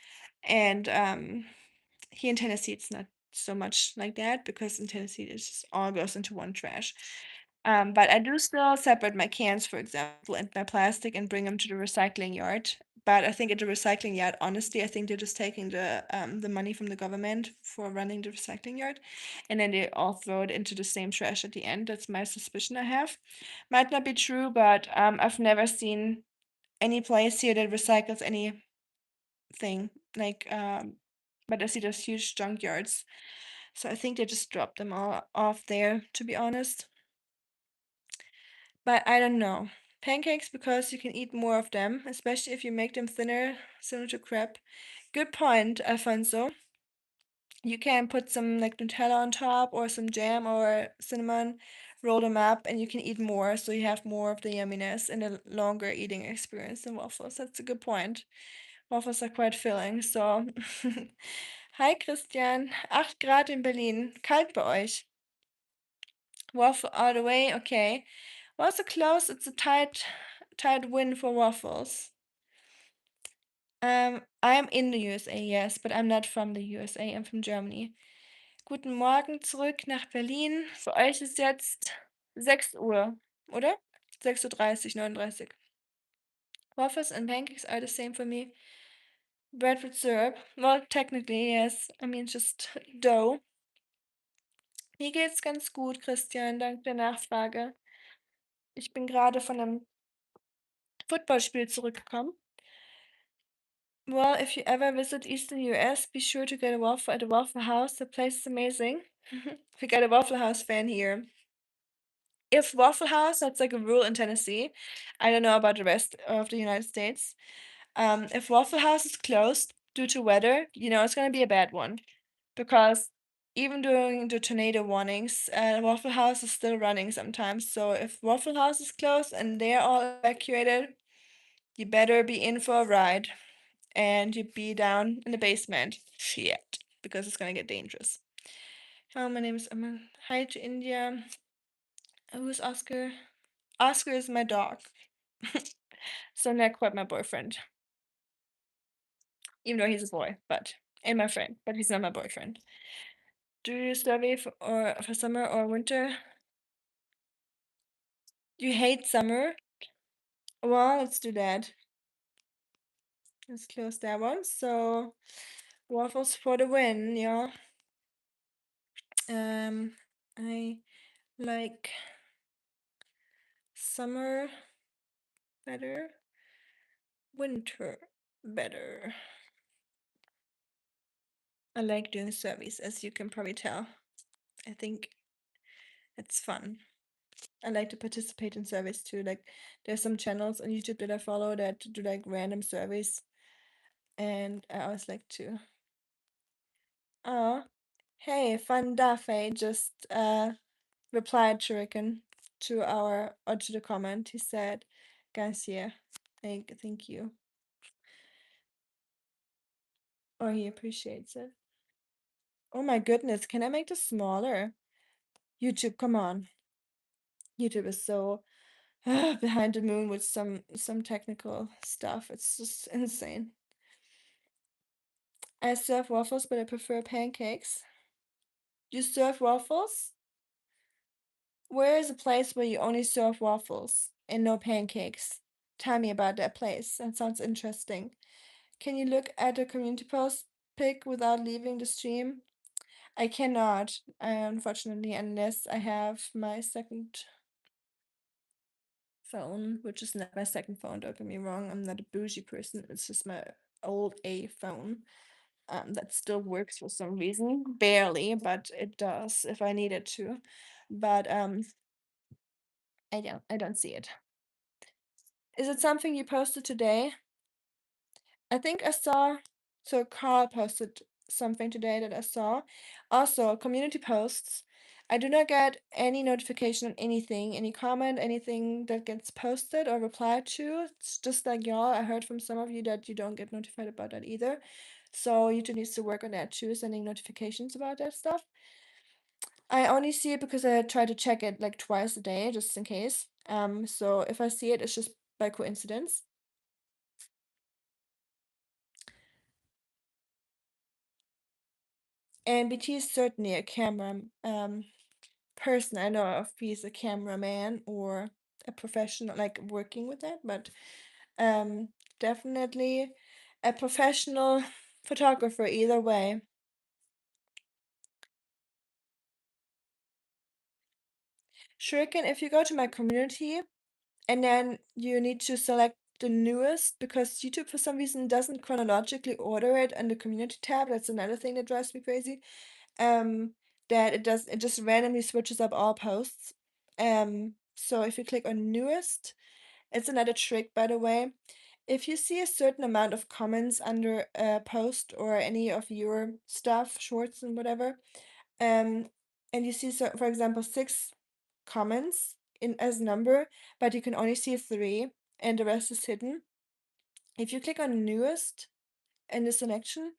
and here in Tennessee, it's not so much like that because in Tennessee, it just all goes into one trash. But I do still separate my cans, for example, and my plastic and bring them to the recycling yard. But I think at the recycling yard, honestly, I think they're just taking the money from the government for running the recycling yard, and then they all throw it into the same trash at the end. That's my suspicion I have. Might not be true, but I've never seen any place here that recycles anything like but I see those huge junkyards. So I think they just dropped them all off there, to be honest. But I don't know. Pancakes because you can eat more of them, especially if you make them thinner, similar to crepe. Good point, Alfonso. You can put some like Nutella on top or some jam or cinnamon, roll them up, and you can eat more, so you have more of the yumminess and a longer eating experience than waffles. That's a good point. Waffles are quite filling, so. Hi Christian, 8 Grad in Berlin. Kalt bei euch. Waffle all the way, okay. Well, so close, it's a tight win for waffles. I'm in the USA, yes, but I'm not from the USA, I'm from Germany. Guten Morgen zurück nach Berlin. Für euch ist jetzt 6 Uhr, oder? 6:30 Uhr, 39. Waffles and pancakes are the same for me. Bread with syrup. Well, technically, yes. I mean, just dough. Mir geht's ganz gut, Christian, dank der Nachfrage. Ich bin gerade von einem Footballspiel zurückgekommen. Well, if you ever visit Eastern US, be sure to get a waffle at a Waffle House. The place is amazing. We got a Waffle House fan here. If Waffle House, that's like a rule in Tennessee. I don't know about the rest of the United States. If Waffle House is closed due to weather, you know it's gonna be a bad one. Because even during the tornado warnings, Waffle House is still running sometimes. So if Waffle House is closed and they're all evacuated, you better be in for a ride and you be down in the basement. Shit, because it's gonna get dangerous. Hello, my name is Emma. Hi to India. Who's Oscar? Oscar is my dog. So not quite my boyfriend. Even though he's a boy, but and my friend, but he's not my boyfriend. Do you study for summer or winter? You hate summer? Well, let's do that. Let's close that one. So waffles for the win, yeah. I like summer better, winter better. I like doing surveys, as you can probably tell. I think it's fun. I like to participate in surveys too. Like there's some channels on YouTube that I follow that do like random surveys, and I always like to. Oh, hey, Fun Dafe just replied to Ricken to our or to the comment. He said, "Gracias, thank you," or he appreciates it. Oh my goodness, can I make this smaller? YouTube, come on. YouTube is so behind the moon with some technical stuff. It's just insane. I serve waffles, but I prefer pancakes. You serve waffles? Where is a place where you only serve waffles and no pancakes? Tell me about that place. That sounds interesting. Can you look at the community post pic without leaving the stream? I cannot, unfortunately, unless I have my second phone, which is not my second phone, don't get me wrong. I'm not a bougie person. It's just my old A phone. That still works for some reason. Barely, but it does if I need it to. But I don't see it. Is it something you posted today? I think I saw, so Carl posted something today that I saw. Also, community posts. I do not get any notification on anything, any comment, anything that gets posted or replied to. It's just like y'all. I heard from some of you that you don't get notified about that either. So YouTube needs to work on that too, sending notifications about that stuff. I only see it because I try to check it like twice a day, just in case. So if I see it, it's just by coincidence. And BT is certainly a camera person. I know if he's a cameraman or a professional, like working with that, but definitely a professional photographer either way. Shuriken, if you go to my community and then you need to select the newest because YouTube for some reason doesn't chronologically order it on the community tab. That's another thing that drives me crazy. Um, that it just randomly switches up all posts. So if you click on newest, it's another trick, by the way. If you see a certain amount of comments under a post or any of your stuff, shorts and whatever, um, and you see, so for example, 6 comments in as number, but you can only see 3, and the rest is hidden. If you click on newest in the selection,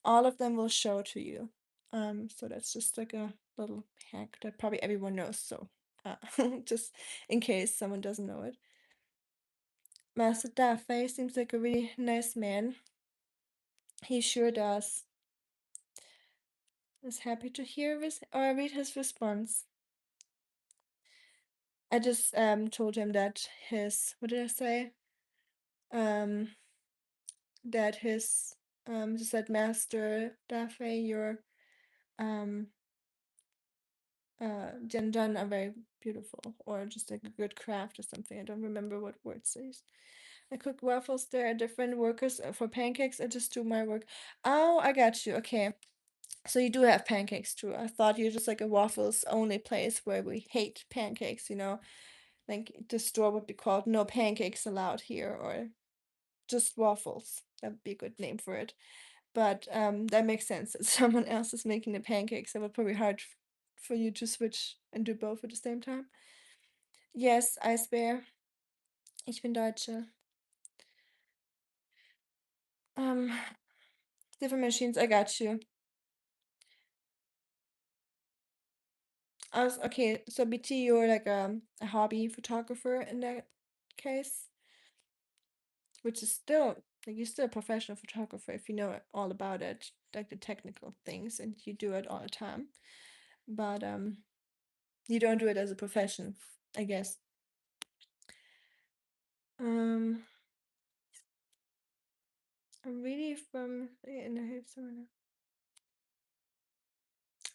all of them will show to you. So that's just like a little hack that probably everyone knows. So, just in case someone doesn't know it. Master Dafe seems like a really nice man. He sure does. I was happy to hear this or read his response. I just told him that his what did I say? Um that his just said Master Dafe, your um done are very beautiful or just like a good craft or something. I don't remember what word says. I cook waffles. There are different workers for pancakes. I just do my work. Oh, I got you. Okay. So you do have pancakes too. I thought you're just like a waffles only place where we hate pancakes, Like the store would be called No Pancakes Allowed Here or just waffles. That would be a good name for it. But that makes sense. That someone else is making the pancakes. That would probably hard for you to switch and do both at the same time. Yes, Eisbär. Ich bin Deutsche. Um, different machines. I got you. Okay, so BT, you're like a hobby photographer in that case, which is still like you're still a professional photographer if you know all about it, like the technical things, and you do it all the time. But you don't do it as a profession, I guess. Um, I'm really from in the hips.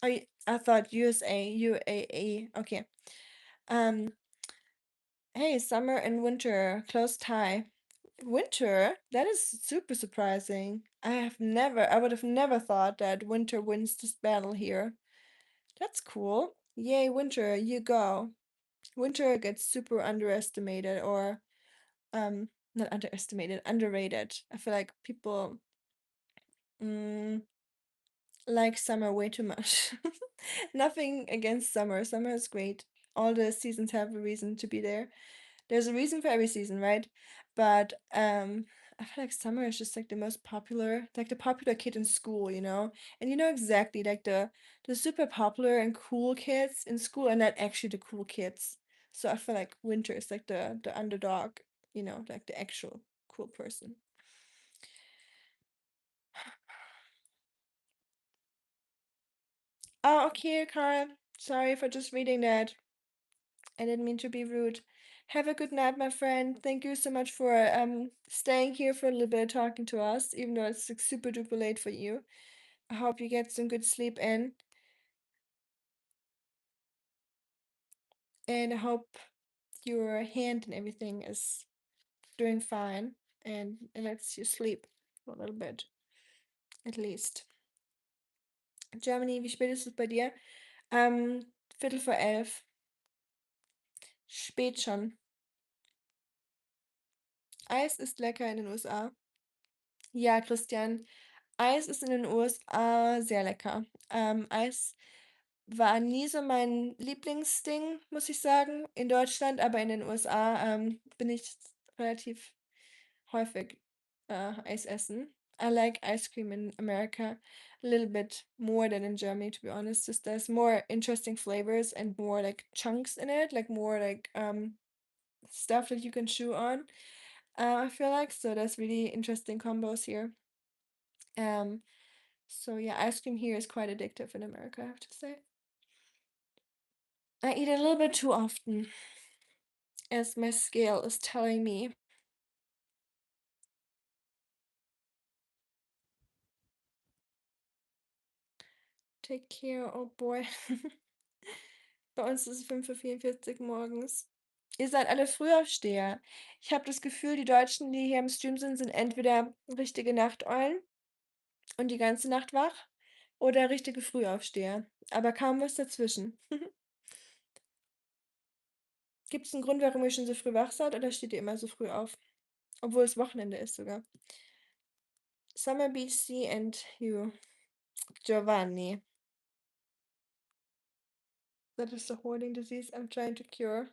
Oh, I thought USA, UAE. Okay. Um, hey, summer and winter, close tie. Winter? That is super surprising. I would have never thought that winter wins this battle here. That's cool. Yay, winter, you go. Winter gets super underestimated or not underestimated, underrated. I feel like people mm, like summer way too much. Nothing against summer. Summer is great. All the seasons have a reason to be there. There's a reason for every season, right? But I feel like summer is just like the most popular, like the popular kid in school, you know? And you know exactly like the super popular and cool kids in school are not actually the cool kids. So I feel like winter is like the underdog, you know, like the actual cool person. Oh, okay, Carl. Sorry for just reading that. I didn't mean to be rude. Have a good night, my friend. Thank you so much for staying here for a little bit talking to us, even though it's like super duper late for you. I hope you get some good sleep in, and I hope your hand and everything is doing fine and lets you sleep for a little bit, at least. Germany, wie spät ist es bei dir? Viertel vor 11. Spät schon. Eis ist lecker in den USA. Ja, Christian. Eis ist in den USA sehr lecker. Eis war nie so mein Lieblingsding, muss ich sagen, in Deutschland, aber in den USA bin ich relativ häufig Eis essen. I like ice cream in America a little bit more than in Germany, to be honest. Just there's more interesting flavors and more like chunks in it, like more like stuff that you can chew on. I feel like so there's really interesting combos here. Um, So yeah, ice cream here is quite addictive in America, I have to say. I eat it a little bit too often, as my scale is telling me. Take care, oh boy. Bei uns ist es 5:44 Uhr morgens. Ihr seid alle Frühaufsteher. Ich habe das Gefühl, die Deutschen, die hier im Stream sind, sind entweder richtige Nachteulen und die ganze Nacht wach oder richtige Frühaufsteher. Aber kaum was dazwischen. Gibt es einen Grund, warum ihr schon so früh wach seid oder steht ihr immer so früh auf? Obwohl es Wochenende ist sogar. Summer Beach Sea and you. Giovanni. That is the hoarding disease I'm trying to cure.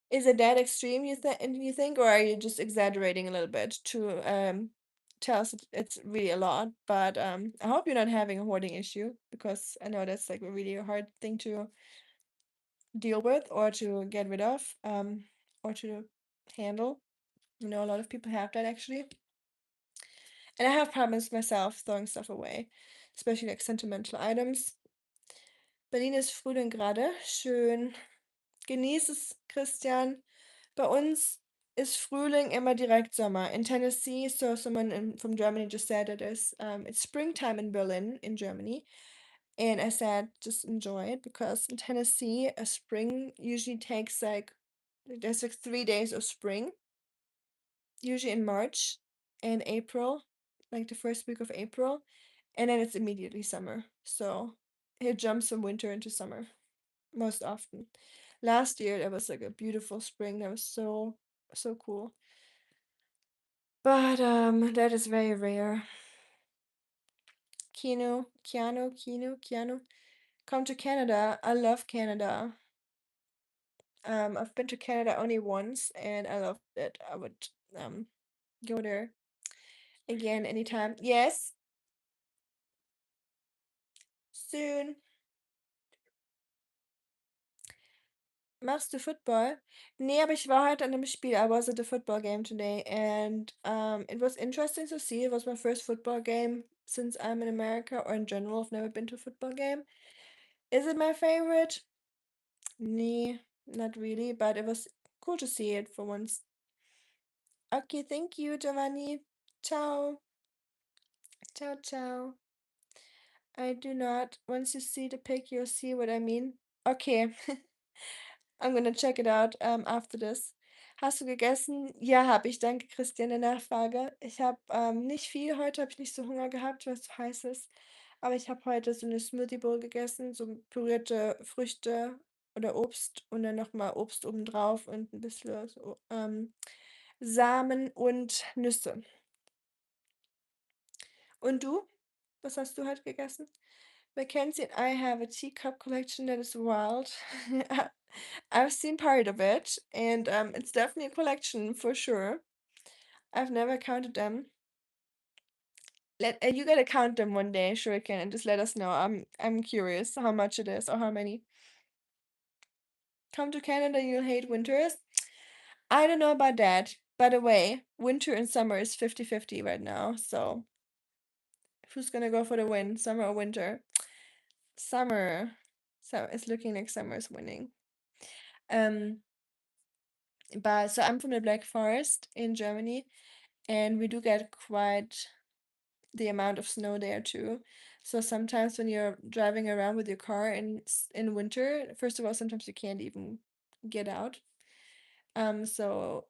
Is it that extreme, you think, or are you just exaggerating a little bit to tell us it's really a lot? But I hope you're not having a hoarding issue because I know that's like a really hard thing to deal with or to get rid of or to handle. You know, a lot of people have that actually. And I have problems myself throwing stuff away, especially like sentimental items. Berlin ist Frühling gerade. Schön. Genieß es, Christian. Bei uns ist Frühling immer direkt Sommer. In Tennessee, so someone from Germany just said it's springtime in Berlin, in Germany. And I said, just enjoy it because in Tennessee, a spring usually takes there's like 3 days of spring, usually in March and April, like the first week of April. And then it's immediately summer. So it jumps from winter into summer most often. Last year there was like a beautiful spring that was so cool. But that is very rare. Keanu. Come to Canada. I love Canada. I've been to Canada only once and I loved it. I would um go there again anytime. Yes, soon. Machst du Football? Nee, aber ich war heute an 'nem Spiel. I was at the football game today and it was interesting to see. It was my first football game since I'm in America or in general. I've never been to a football game. Is it my favorite? Nee, not really, but it was cool to see it for once. Okay, thank you, Giovanni. Ciao. Ciao, ciao. I do not. Once you see the pic, you'll see what I mean. Okay. I'm gonna check it out, after this. Hast du gegessen? Ja, habe ich. Danke, Christian, der Nachfrage. Ich habe nicht viel. Heute habe ich nicht so Hunger gehabt, weil es so heiß ist. Aber ich habe heute so eine Smoothie Bowl gegessen, so pürierte Früchte oder Obst und dann noch mal Obst obendrauf und ein bisschen so, Samen und Nüsse. Und du? Was hast du heute gegessen? Mackenzie and I have a teacup collection that is wild. I've seen part of it, and it's definitely a collection for sure. I've never counted them. You gotta count them one day, sure you can, and just let us know. I'm curious how much it is or how many. Come to Canada, you'll hate winters. I don't know about that. By the way, winter and summer is 50-50 right now. So who's gonna go for the win, summer or winter? Summer. So it's looking like summer is winning. Um, but so I'm from the Black Forest in Germany, and we do get quite the amount of snow there too. So sometimes when you're driving around with your car in winter, first of all, sometimes you can't even get out. So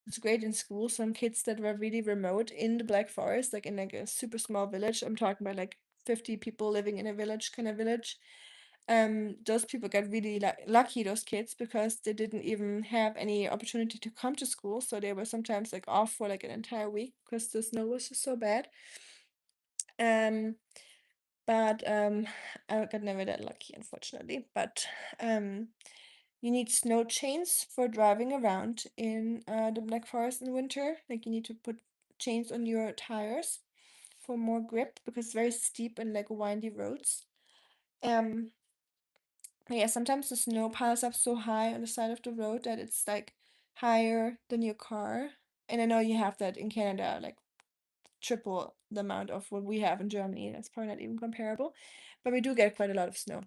it's great in school. Some kids that were really remote in the Black Forest, like in like a super small village. I'm talking about like 50 people living in a village, kind of village. Those people got really lucky, those kids, because they didn't even have any opportunity to come to school. So they were sometimes like off for like an entire week because the snow was just so bad. Um, but I got never that lucky, unfortunately. But you need snow chains for driving around in the Black Forest in winter. Like you need to put chains on your tires for more grip because it's very steep and like windy roads. Um, yeah, sometimes the snow piles up so high on the side of the road that it's like higher than your car. And I know you have that in Canada, like triple the amount of what we have in Germany. That's probably not even comparable. But we do get quite a lot of snow.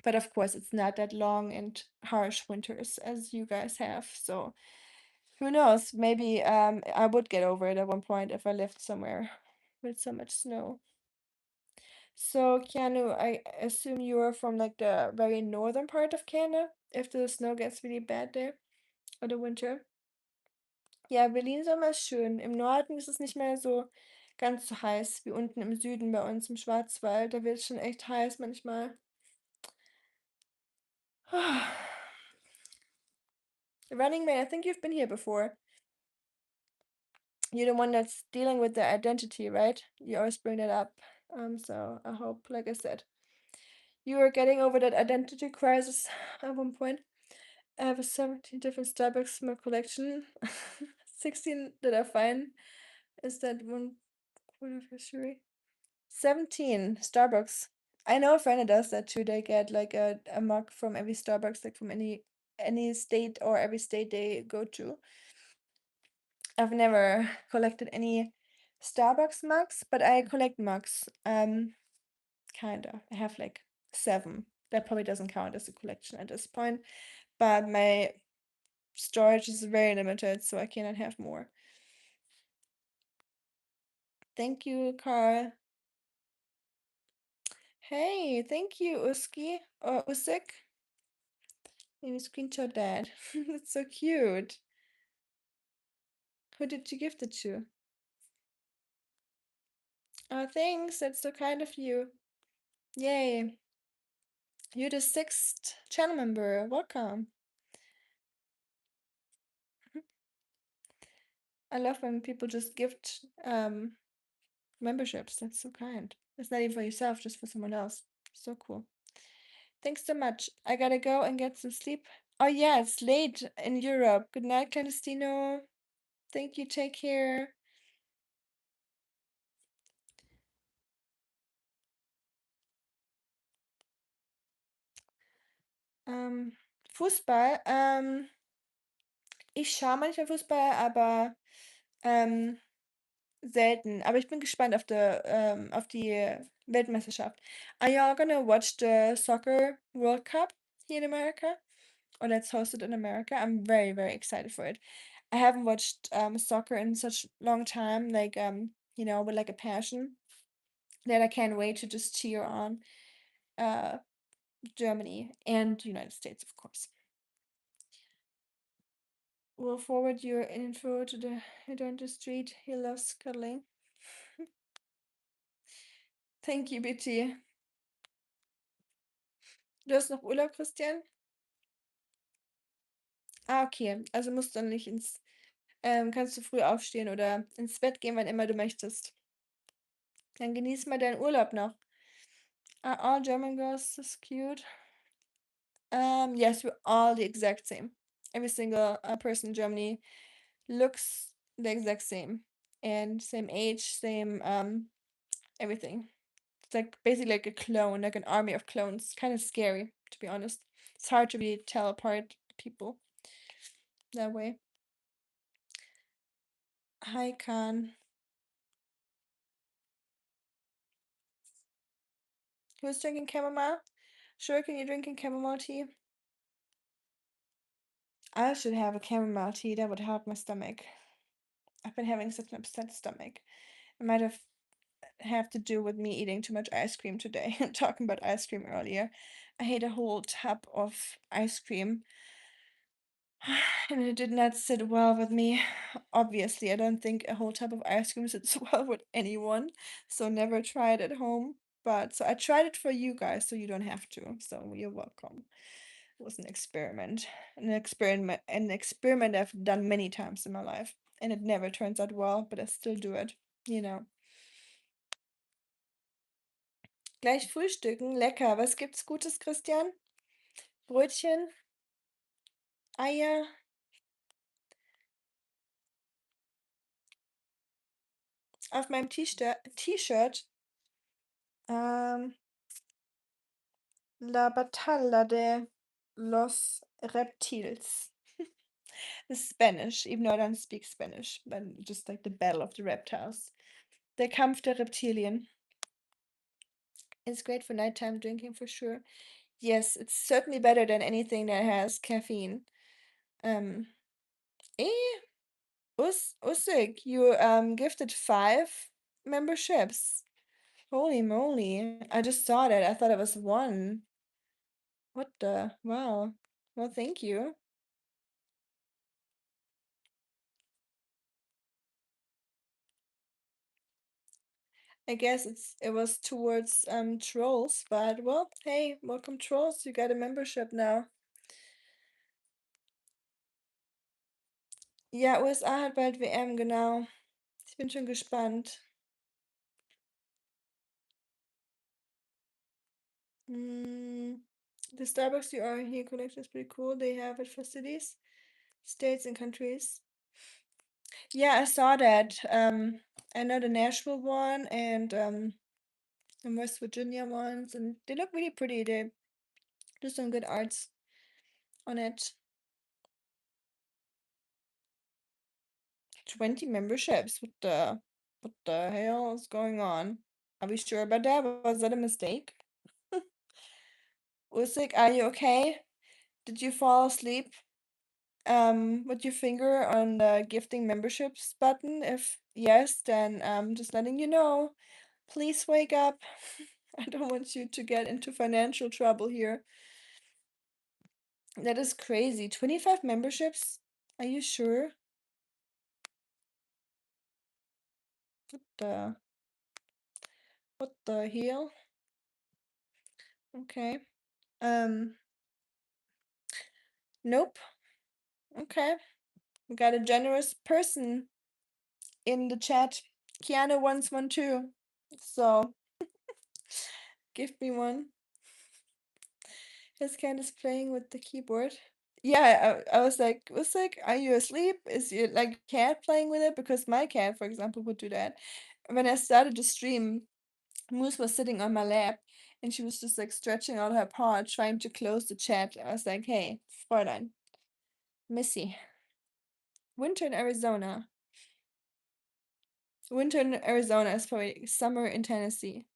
But of course, it's not that long and harsh winters as you guys have. So who knows? Maybe I would get over it at one point if I lived somewhere with so much snow. So Keanu, I assume you are from like the very northern part of Canada, if the snow gets really bad there or the winter. Ja, Berlin Sommer ist schön. Im Norden ist es nicht mehr so ganz so heiß wie unten im Süden bei uns im Schwarzwald. Da wird es schon echt heiß manchmal. Running Man, I think you've been here before. You're the one that's dealing with the identity, right? You always bring that up. So I hope, like I said, you are getting over that identity crisis at one point. I have 17 different Starbucks in my collection. 16 that are fine. Is that one quarter of history? 17 Starbucks. I know a friend that does that too. They get like a mug from every Starbucks, like from any state or every state they go to. I've never collected any Starbucks mugs, but I collect mugs. Kinda. I have like 7. That probably doesn't count as a collection at this point, but my storage is very limited, so I cannot have more. Thank you, Carl. Hey, thank you, Uski or Usik. Maybe screenshot that. That's so cute. Who did you gift it to? Oh, thanks. That's so kind of you. Yay. You're the 6th channel member. Welcome. I love when people just gift memberships. That's so kind. It's not even for yourself, just for someone else. So cool. Thanks so much. I gotta go and get some sleep. Oh yeah, it's late in Europe. Good night, Clandestino. Thank you. Take care. Fußball. Ich schaue manchmal Fußball, aber ähm, selten. Aber ich bin gespannt auf die Weltmeisterschaft. Are y'all gonna watch the soccer World Cup here in America? Or that's hosted in America? I'm very, very excited for it. I haven't watched soccer in such long time, like with like a passion that I can't wait to just cheer on uh Germany and United States, of course. We'll forward your info to the Adonta Street. He loves cuddling. Thank you, Bitty. Du hast noch Urlaub, Christian? Ah, okay. Also musst du dann nicht kannst du früh aufstehen oder ins Bett gehen, wann immer du möchtest. Dann genieß mal deinen Urlaub noch. Are all German girls this cute? Yes, we're all the exact same. Every single person in Germany looks the exact same. And same age, same everything. It's like basically like a clone, like an army of clones. Kind of scary, to be honest. It's hard to be tell apart people that way. Hi, Khan. Who's drinking chamomile? Sure, can you drinking chamomile tea? I should have a chamomile tea. That would help my stomach. I've been having such an upset stomach. It might have to do with me eating too much ice cream today. Talking about ice cream earlier. I ate a whole tub of ice cream and it did not sit well with me. Obviously, I don't think a whole tub of ice cream sits well with anyone, so never try it at home. But so I tried it for you guys, so you don't have to. So you're welcome. It was an experiment. An experiment I've done many times in my life. And it never turns out well, but I still do it, you know. Gleich frühstücken, lecker. Was gibt's Gutes, Christian? Brötchen, Eier. Auf meinem T-Shirt, ähm, La Batalla de los Reptiles. It's Spanish, even though I don't speak Spanish, but just like the Battle of the Reptiles. Der Kampf der Reptilien. It's great for nighttime drinking for sure. Yes, it's certainly better than anything that has caffeine. Um, eh, Usik, you gifted 5 memberships. Holy moly. I just saw that. I thought it was 1. What the? Wow. Well, thank you. I guess it was towards trolls, but well, hey, welcome trolls. You got a membership now. Ja, USA hat bald WM, genau. Ich bin schon gespannt. Mm, the Starbucks you are here collection is pretty cool. They have it for cities, states, and countries. Yeah, I saw that. I know the Nashville one and the West Virginia ones, and they look really pretty. They do some good arts on it. 20 memberships. What the hell is going on? Are we sure about that? Was that a mistake? Usik, are you okay? Did you fall asleep with your finger on the gifting memberships button? If yes, then just letting you know. Please wake up. I don't want you to get into financial trouble here. That is crazy. 25 memberships? Are you sure? The what the hell? Okay. Um, nope. Okay. We got a generous person in the chat. Keanu wants one too. So give me one. His cat is playing with the keyboard. Yeah, I was like, are you asleep? Is your like cat playing with it? Because my cat, for example, would do that. When I started to stream, Moose was sitting on my lap and she was just like stretching out her paw, trying to close the chat. I was like, hey, Fräulein, Missy, winter in Arizona. Winter in Arizona is probably summer in Tennessee.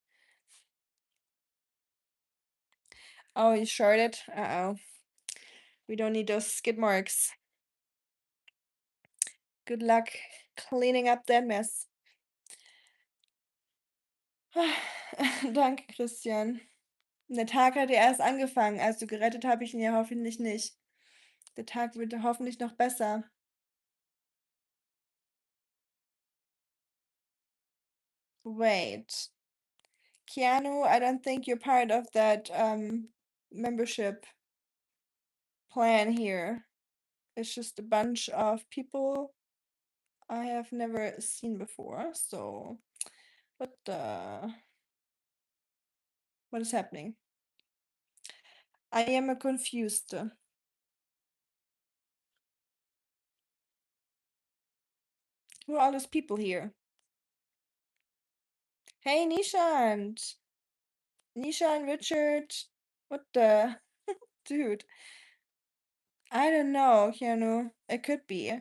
Oh, you shorted? Uh-oh. We don't need those skid marks. Good luck cleaning up that mess. Danke, Christian. Der Tag hat ja erst angefangen, also gerettet habe ich ihn ja hoffentlich nicht. Der Tag wird hoffentlich noch besser. Wait. Keanu, I don't think you're part of that membership plan here. It's just a bunch of people I have never seen before. So what is happening? I am confused. Who are all those people here? Hey, Nishan, Richard. What the dude? I don't know, Keanu. It could be.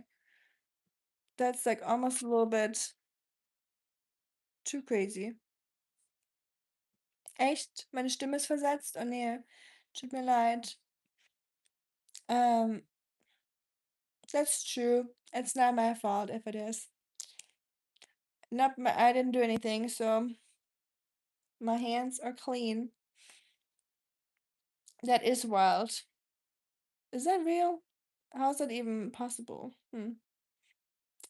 That's like almost a little bit too crazy. Echt? Meine Stimme ist versetzt? Oh nee. Tut mir leid. Um, that's true. It's not my fault if it is. Not my, I didn't do anything, so my hands are clean. That is wild. Is that real? How is that even possible?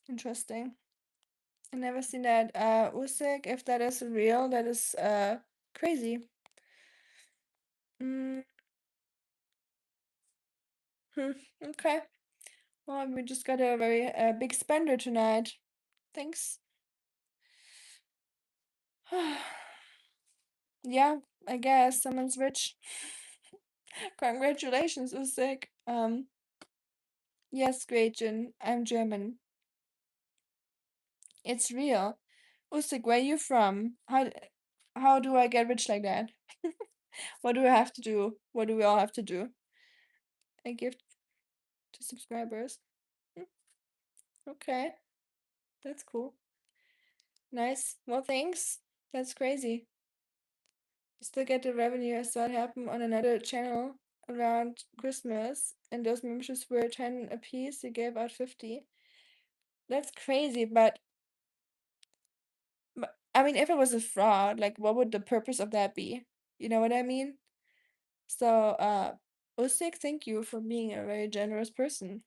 Interesting. I never seen that. Usyk, if that is real, that is crazy. Mm, hmm, okay. Well, we just got a very big spender tonight. Thanks. Yeah, I guess someone's rich. Congratulations, Usyk. Yes, great, Jin. I'm German. It's real. Usyk, where you from? How do I get rich like that? What do I have to do? What do we all have to do? A gift to subscribers. Hmm, okay, that's cool. Nice. Well, thanks. That's crazy. Still get the revenue I saw it happen on another channel around Christmas, and those memberships were 10 a piece. They gave out 50. That's crazy, but I mean, if it was a fraud, like, what would the purpose of that be? You know what I mean? So, Usyk, thank you for being a very generous person.